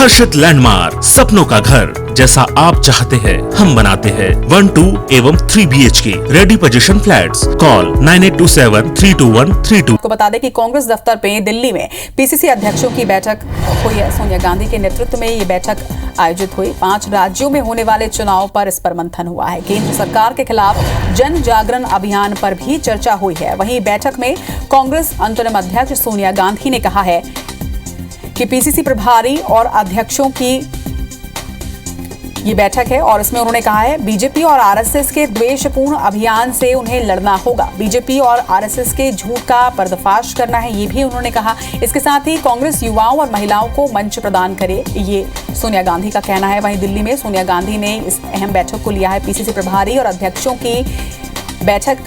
हर्षित landmark, सपनों का घर जैसा आप चाहते हैं हम बनाते हैं। 1, 2 एवं 3 BHK ready position flats. Call 9827321322। को बता दें कि कांग्रेस दफ्तर पे दिल्ली में पीसीसी अध्यक्षों की बैठक हुई है। सोनिया गांधी के नेतृत्व में ये बैठक आयोजित हुई। 5 राज्यों में होने वाले चुनाव पर इस पर मंथन हुआ है। केंद्र सरकार के खिलाफ जन जागरण अभियान पर भी चर्चा हुई है। वहीं बैठक में कांग्रेस अंतरिम अध्यक्ष सोनिया गांधी ने कहा है कि पीसीसी प्रभारी और अध्यक्षों की ये बैठक है और इसमें उन्होंने कहा है बीजेपी और आरएसएस के द्वेषपूर्ण अभियान से उन्हें लड़ना होगा। बीजेपी और आरएसएस के झूठ का पर्दाफाश करना है, ये भी उन्होंने कहा। इसके साथ ही कांग्रेस युवाओं और महिलाओं को मंच प्रदान करे, ये सोनिया गांधी का कहना है। वहीं दिल्ली में सोनिया गांधी ने इस अहम बैठक को लिया है। पीसीसी प्रभारी और अध्यक्षों की बैठक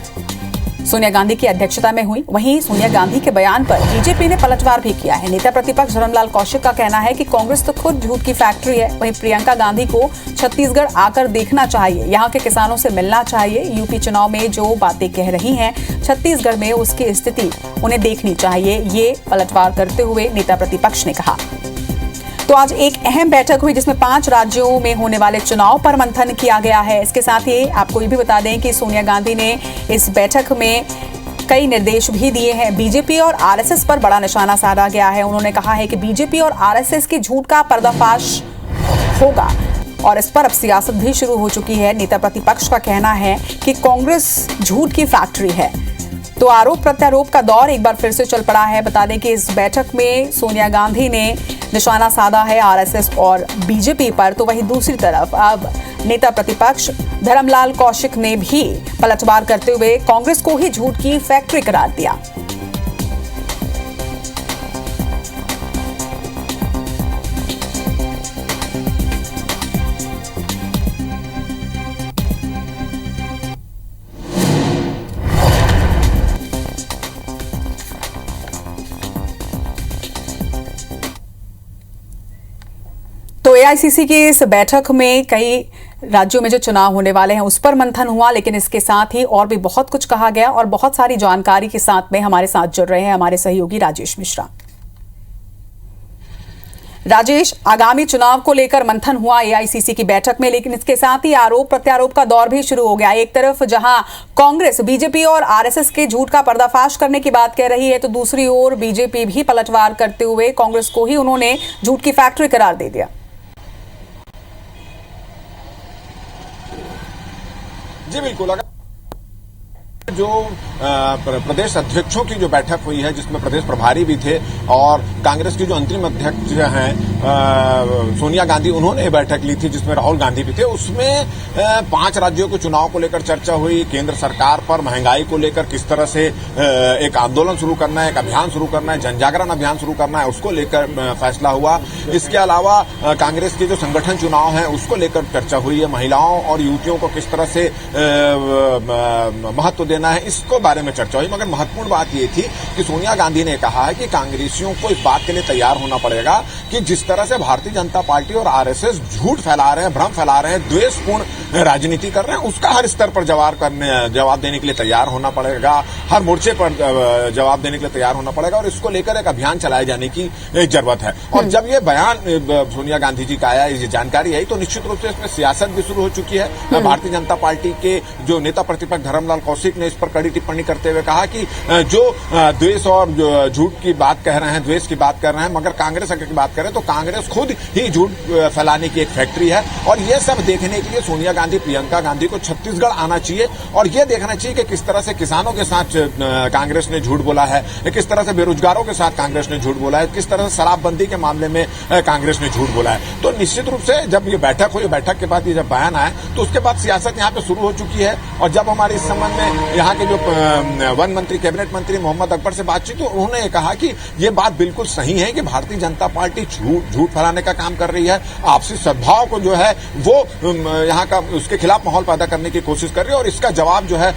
सोनिया गांधी की अध्यक्षता में हुई। वहीं सोनिया गांधी के बयान पर बीजेपी ने पलटवार भी किया है। नेता प्रतिपक्ष धर्मलाल कौशिक का कहना है कि कांग्रेस तो खुद झूठ की फैक्ट्री है। वहीं प्रियंका गांधी को छत्तीसगढ़ आकर देखना चाहिए, यहाँ के किसानों से मिलना चाहिए। यूपी चुनाव में जो बातें कह रही हैं छत्तीसगढ़ में उसकी स्थिति उन्हें देखनी चाहिए, ये पलटवार करते हुए नेता प्रतिपक्ष ने कहा। तो आज एक अहम बैठक हुई जिसमें 5 राज्यों में होने वाले चुनाव पर मंथन किया गया है। इसके साथ ही आपको ये भी बता दें कि सोनिया गांधी ने इस बैठक में कई निर्देश भी दिए हैं। बीजेपी और आरएसएस पर बड़ा निशाना साधा गया है। उन्होंने कहा है कि बीजेपी और आरएसएस के झूठ का पर्दाफाश होगा और इस पर अब सियासत भी शुरू हो चुकी है। नेता प्रतिपक्ष का कहना है कि कांग्रेस झूठ की फैक्ट्री है। तो आरोप प्रत्यारोप का दौर एक बार फिर से चल पड़ा है। बता दें कि इस बैठक में सोनिया गांधी ने निशाना साधा है आरएसएस और बीजेपी पर। तो वहीं दूसरी तरफ अब नेता प्रतिपक्ष धर्मलाल कौशिक ने भी पलटवार करते हुए कांग्रेस को ही झूठ की फैक्ट्री करार दिया। तो एआईसीसी की इस बैठक में कई राज्यों में जो चुनाव होने वाले हैं उस पर मंथन हुआ, लेकिन इसके साथ ही और भी बहुत कुछ कहा गया और बहुत सारी जानकारी के साथ में हमारे साथ जुड़ रहे हैं हमारे सहयोगी राजेश मिश्रा। राजेश, आगामी चुनाव को लेकर मंथन हुआ एआईसीसी की बैठक में, लेकिन इसके साथ ही आरोप प्रत्यारोप का दौर भी शुरू हो गया। एक तरफ जहां कांग्रेस बीजेपी और आरएसएस के झूठ का पर्दाफाश करने की बात कह रही है, तो दूसरी ओर बीजेपी भी पलटवार करते हुए कांग्रेस को ही उन्होंने झूठ की फैक्ट्री करार दे दिया। जी बिल्कुल। जो प्रदेश अध्यक्षों की जो बैठक हुई है जिसमें प्रदेश प्रभारी भी थे और कांग्रेस की जो अंतरिम अध्यक्ष हैं सोनिया गांधी, उन्होंने बैठक ली थी जिसमें राहुल गांधी भी थे। उसमें 5 राज्यों के चुनाव को लेकर चर्चा हुई। केंद्र सरकार पर महंगाई को लेकर किस तरह से एक आंदोलन शुरू करना है, एक अभियान शुरू करना है, जनजागरण अभियान शुरू करना है, उसको लेकर फैसला हुआ। इसके अलावा कांग्रेस के जो संगठन चुनाव है उसको लेकर चर्चा हुई है। महिलाओं और युवतियों को किस तरह से महत्व देना है, इसको बारे में चर्चा हुई। मगर महत्वपूर्ण बात यह थी कि सोनिया गांधी ने कहा है कि कांग्रेसियों को इस बात के लिए तैयार होना पड़ेगा कि जिस तरह से भारतीय जनता पार्टी और आरएसएस झूठ फैला रहे हैं, भ्रम फैला रहे हैं, द्वेषपूर्ण राजनीति कर रहे हैं, उसका हर स्तर पर जवाब देने के लिए तैयार होना पड़ेगा। हर मोर्चे पर जवाब देने के लिए तैयार होना पड़ेगा और इसको लेकर एक अभियान चलाए जाने की जरूरत है। और जब ये बयान सोनिया गांधी जी का आया, ये जानकारी आई, तो निश्चित रूप से इसमें सियासत भी शुरू हो चुकी है। भारतीय जनता पार्टी के जो नेता प्रतिपक्ष धर्मलाल कौशिक ने इस पर कड़ी टिप्पणी करते हुए कहा कि जो द्वेष और झूठ की बात कह रहे हैं, द्वेष की बात कर रहे हैं, मगर कांग्रेस अगर की बात करें तो कांग्रेस खुद ही झूठ फैलाने की एक फैक्ट्री है। और ये सब देखने के लिए सोनिया गांधी, प्रियंका गांधी को छत्तीसगढ़ आना चाहिए और ये देखना चाहिए कि किस तरह से किसानों के साथ कांग्रेस ने झूठ बोला है, किस तरह से बेरोजगारों के साथ कांग्रेस ने झूठ बोला है, किस तरह से शराबबंदी के मामले में कांग्रेस ने झूठ बोला है। तो निश्चित रूप से जब ये बैठक हुई, बैठक के बाद ये जब बयान आया तो उसके बाद सियासत यहाँ पे शुरू हो चुकी है। और जब हमारे इस संबंध में यहाँ के जो वन मंत्री, कैबिनेट मंत्री मोहम्मद अकबर से बातचीत, तो उन्होंने कहा कि ये बात बिल्कुल सही है कि भारतीय जनता पार्टी झूठ फैलाने का काम कर रही है, आपसी सद्भाव को जो है वो यहाँ का उसके खिलाफ माहौल पैदा करने की कोशिश कर रही है और इसका जवाब जो है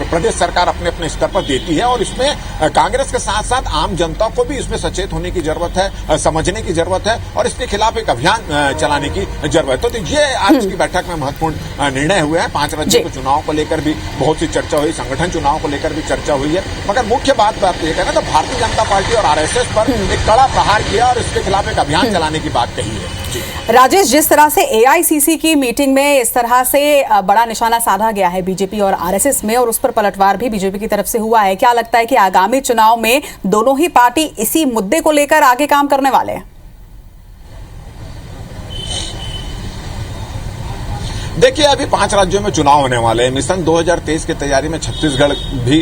प्रदेश सरकार अपने अपने स्तर पर देती है। और इसमें कांग्रेस के साथ साथ आम जनता को भी इसमें सचेत होने की जरूरत है, समझने की जरूरत है और इसके खिलाफ एक अभियान चलाने की जरूरत है। तो ये आज की बैठक में महत्वपूर्ण निर्णय हुए हैं। 5 राज्यों के चुनाव को लेकर भी बहुत सी चर्चा हुई, संगठन चुनाव को लेकर भी चर्चा हुई है, मगर मुख्य बात ये कहना तो भारतीय जनता पार्टी और आरएसएस पर एक कड़ा प्रहार किया और इसके खिलाफ एक अभियान चलाने की बात कही है। राजेश, जिस तरह से एआईसीसी की मीटिंग में इस तरह से बड़ा निशाना साधा गया है बीजेपी और आरएसएस में, और उस पर पलटवार भी बीजेपी की तरफ से हुआ है, क्या लगता है कि आगामी चुनाव में दोनों ही पार्टी इसी मुद्दे को लेकर आगे काम करने वाले हैं? देखिए, अभी 5 राज्यों में चुनाव होने वाले हैं। मिशन 2023 की तैयारी में छत्तीसगढ़ भी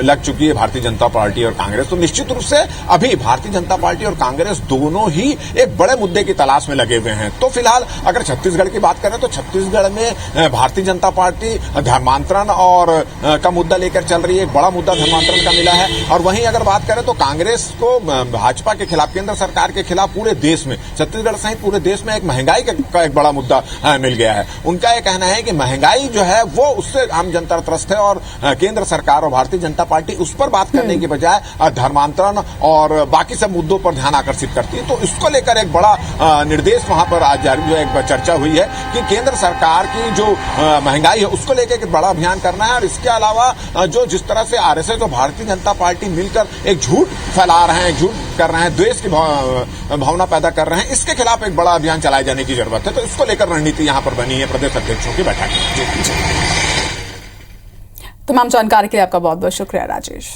लग चुकी है भारतीय जनता पार्टी और कांग्रेस। तो निश्चित रूप से अभी भारतीय जनता पार्टी और कांग्रेस दोनों ही एक बड़े मुद्दे की तलाश में लगे हुए हैं। तो फिलहाल अगर छत्तीसगढ़ की बात करें तो छत्तीसगढ़ में भारतीय जनता पार्टी धर्मांतरण और का मुद्दा लेकर चल रही है। एक बड़ा मुद्दा धर्मांतरण का मिला है। और वहीं अगर बात करें तो कांग्रेस को भाजपा के खिलाफ, केंद्र सरकार के खिलाफ पूरे देश में, छत्तीसगढ़ सहित पूरे देश में एक महंगाई का एक बड़ा मुद्दा मिल गया है। उनका कहना है कि महंगाई जो है वो उससे आम जनता त्रस्त है और केंद्र सरकार और भारतीय जनता पार्टी उस पर बात करने की बजाय धर्मांतरण और बाकी सब मुद्दों पर ध्यान आकर्षित करती है। तो इसको लेकर एक बड़ा निर्देश वहां पर आज जारी जो एक चर्चा हुई है कि केंद्र सरकार की जो महंगाई है उसको लेकर एक बड़ा अभियान करना है। और इसके अलावा जो जिस तरह से आरएसएस और भारतीय जनता पार्टी मिलकर एक झूठ फैला रहे हैं, झूठ कर रहे हैं, द्वेष की भावना पैदा कर रहे हैं, इसके खिलाफ एक बड़ा अभियान चलाए जाने की जरूरत है। तो इसको लेकर रणनीति यहां पर बनी है प्रदेश अध्यक्षों की बैठक। तमाम जानकारी के लिए आपका बहुत बहुत शुक्रिया राजेश।